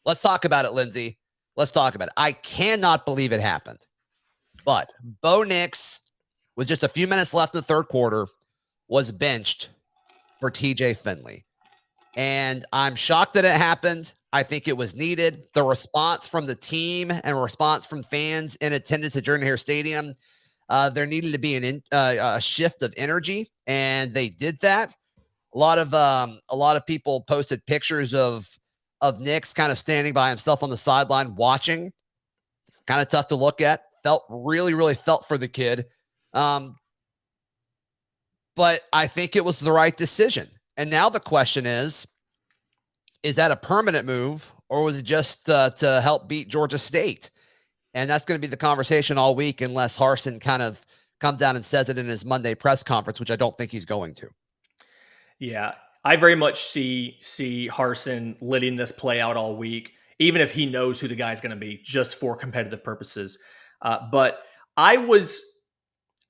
Let's talk about it, Lindsay. Let's talk about it. I cannot believe it happened. But Bo Nix, with just a few minutes left in the third quarter, was benched for TJ Finley. And I'm shocked that it happened. I think it was needed. The response from the team and response from fans in attendance at Jordan Hare Stadium, there needed to be a shift of energy, and they did that. A lot of people posted pictures of Nix kind of standing by himself on the sideline watching. It's kind of tough to look at. Really felt for the kid. But I think it was the right decision. And now the question is that a permanent move, or was it just to help beat Georgia State? And that's going to be the conversation all week unless Harsin kind of comes down and says it in his Monday press conference, which I don't think he's going to. Yeah, I very much see Harsin letting this play out all week, even if he knows who the guy's going to be, just for competitive purposes. But I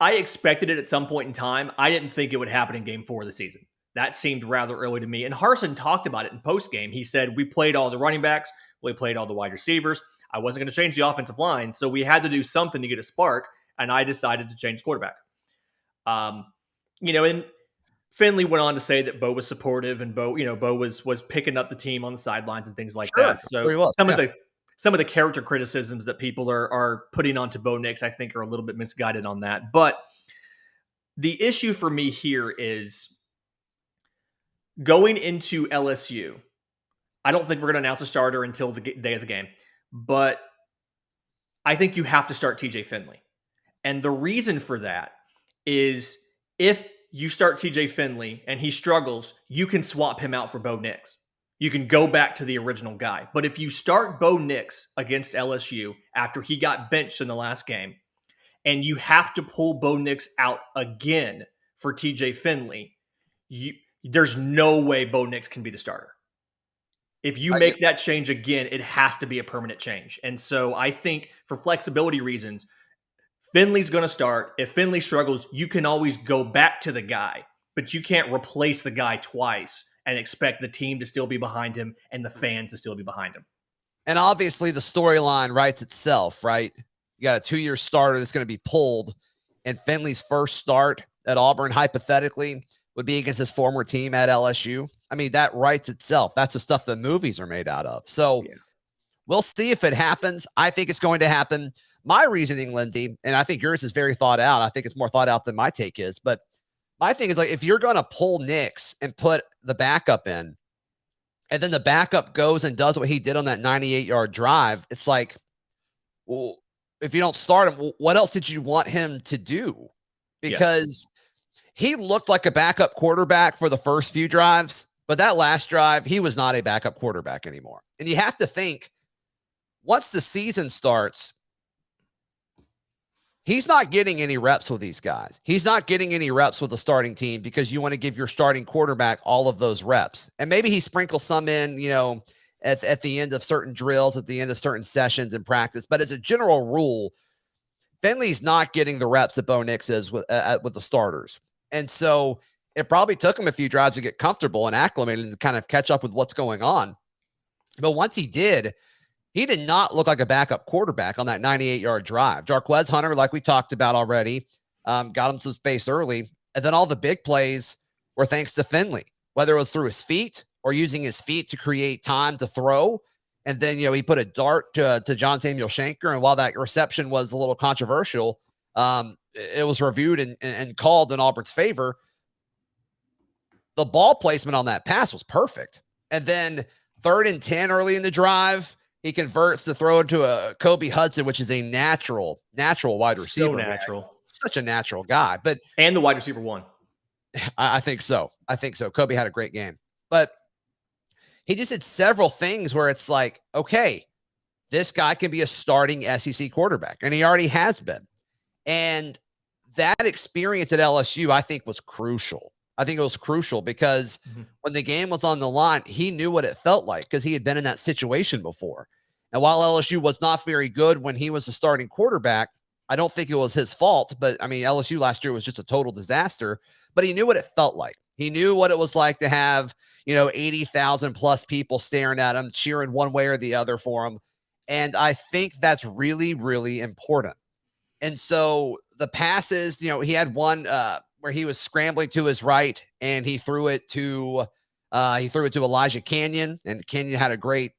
expected it at some point in time. I didn't think it would happen in Game 4 of the season. That seemed rather early to me. And Harsin talked about it in postgame. He said, we played all the running backs. We played all the wide receivers. I wasn't going to change the offensive line, so we had to do something to get a spark, and I decided to change quarterback. And Finley went on to say that Bo was supportive, and Bo was picking up the team on the sidelines and things like that. So some of the character criticisms that people are putting onto Bo Nix, I think, are a little bit misguided on that. But the issue for me here is going into LSU. I don't think we're going to announce a starter until the day of the game, but I think you have to start TJ Finley. And the reason for that is if you start TJ Finley and he struggles, you can swap him out for Bo Nix. You can go back to the original guy. But if you start Bo Nix against LSU after he got benched in the last game, and you have to pull Bo Nix out again for TJ Finley, there's no way Bo Nix can be the starter. If you make that change again, it has to be a permanent change. And so I think for flexibility reasons, Finley's going to start. If Finley struggles, you can always go back to the guy, but you can't replace the guy twice and expect the team to still be behind him and the fans to still be behind him. And obviously the storyline writes itself, right? You got a 2-year starter that's going to be pulled, and Finley's first start at Auburn, hypothetically, would be against his former team at LSU. I mean, that writes itself. That's the stuff that movies are made out of. So We'll see if it happens. I think it's going to happen. My reasoning, Lindsay, and I think yours is very thought out. I think it's more thought out than my take is. But my thing is, like, if you're going to pull Nix and put the backup in, and then the backup goes and does what he did on that 98-yard drive, it's like, well, if you don't start him, what else did you want him to do? Because he looked like a backup quarterback for the first few drives, but that last drive, he was not a backup quarterback anymore. And you have to think, once the season starts, he's not getting any reps with these guys. He's not getting any reps with the starting team because you want to give your starting quarterback all of those reps. And maybe he sprinkles some in, at the end of certain drills, at the end of certain sessions in practice. But as a general rule, Finley's not getting the reps that Bo Nix is with the starters. And so it probably took him a few drives to get comfortable and acclimated and kind of catch up with what's going on. But once he did not look like a backup quarterback on that 98-yard drive. Jarquez Hunter, like we talked about already, got him some space early. And then all the big plays were thanks to Finley, whether it was through his feet or using his feet to create time to throw. And then, he put a dart to John Samuel Shanker. And while that reception was a little controversial, it was reviewed and called in Auburn's favor. The ball placement on that pass was perfect. And then 3rd and 10 early in the drive, he converts to throw into a Kobe Hudson, which is a natural wide receiver. So natural. Right? Such a natural guy. And the wide receiver won. I think so. Kobe had a great game. But he just did several things where it's like, okay, this guy can be a starting SEC quarterback. And he already has been. And that experience at LSU, I think, was crucial. I think it was crucial because when the game was on the line, he knew what it felt like because he had been in that situation before. And while LSU was not very good when he was the starting quarterback, I don't think it was his fault. But, I mean, LSU last year was just a total disaster. But he knew what it felt like. He knew what it was like to have, 80,000 plus people staring at him, cheering one way or the other for him. And I think that's really, really important. And so the passes, he had one where he was scrambling to his right and he threw it to Elijah Canyon, and Canyon had a great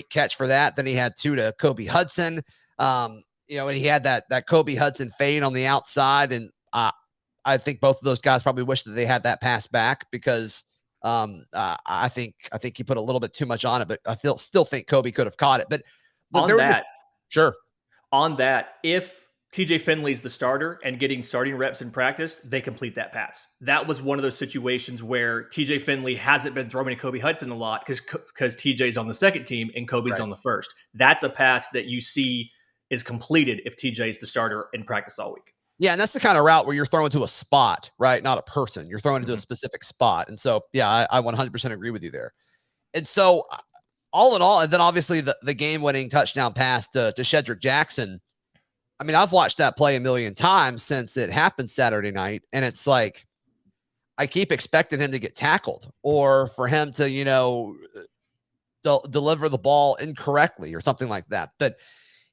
catch for that. Then he had two to Kobe Hudson. And he had that Kobe Hudson fade on the outside. And I think both of those guys probably wish that they had that pass back, because I think he put a little bit too much on it, but I still think Kobe could have caught it. But sure. On that, if TJ Finley's the starter and getting starting reps in practice, they complete that pass. That was one of those situations where TJ Finley hasn't been throwing to Kobe Hudson a lot because TJ's on the second team and Kobe's on the first. That's a pass that you see is completed if TJ's the starter in practice all week. Yeah, and that's the kind of route where you're throwing to a spot, right? Not a person. You're throwing into a specific spot. And so, yeah, I 100% agree with you there. And so, all in all, and then obviously the game-winning touchdown pass to Shedrick Jackson. I mean, I've watched that play a million times since it happened Saturday night, and it's like I keep expecting him to get tackled or for him to, deliver the ball incorrectly or something like that. But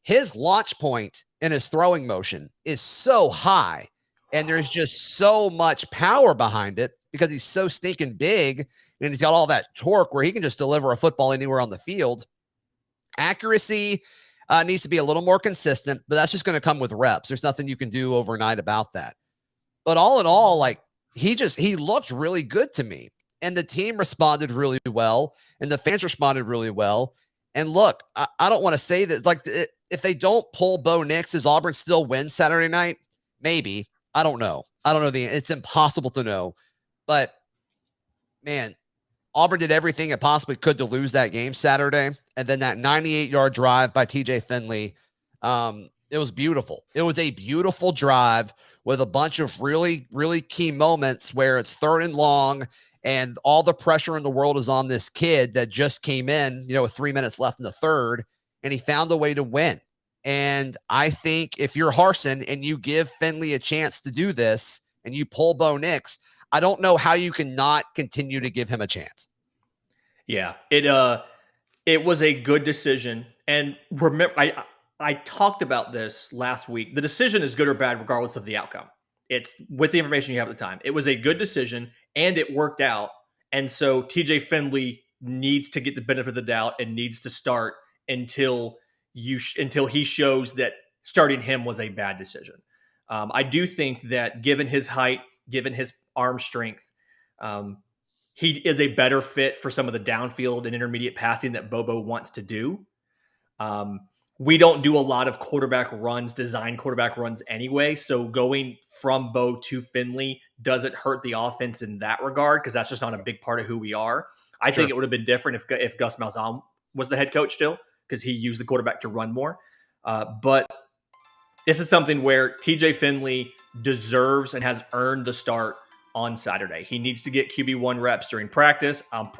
his launch point and his throwing motion is so high, and there's just so much power behind it because he's so stinking big and he's got all that torque where he can just deliver a football anywhere on the field. Accuracy needs to be a little more consistent, but that's just going to come with reps. There's nothing you can do overnight about that. But all in all, like he looked really good to me, and the team responded really well, and the fans responded really well. And look, I don't want to say that, like, if they don't pull Bo Nix, does Auburn still win Saturday night? Maybe. I don't know. It's impossible to know. But, man, Auburn did everything it possibly could to lose that game Saturday. And then that 98-yard drive by TJ Finley, it was beautiful. It was a beautiful drive with a bunch of really, really key moments where it's third and long, and all the pressure in the world is on this kid that just came in, with 3 minutes left in the third, and he found a way to win. And I think if you're Harsin and you give Finley a chance to do this and you pull Bo Nix, I don't know how you can not continue to give him a chance. Yeah, it was a good decision. And remember, I talked about this last week. The decision is good or bad regardless of the outcome. It's with the information you have at the time. It was a good decision, and it worked out. And so TJ Finley needs to get the benefit of the doubt and needs to start until he shows that starting him was a bad decision. I do think that given his height, given his arm strength, he is a better fit for some of the downfield and intermediate passing that Bobo wants to do. We don't do a lot of design quarterback runs anyway. So going from Bo to Finley doesn't hurt the offense in that regard, because that's just not a big part of who we are. I think it would have been different if Gus Malzahn was the head coach still, because he used the quarterback to run more. But this is something where TJ Finley deserves and has earned the start on Saturday. He needs to get QB1 reps during practice. I'm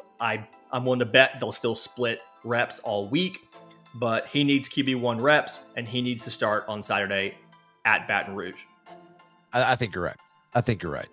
willing to bet they'll still split reps all week, but he needs QB1 reps, and he needs to start on Saturday at Baton Rouge. I think you're right.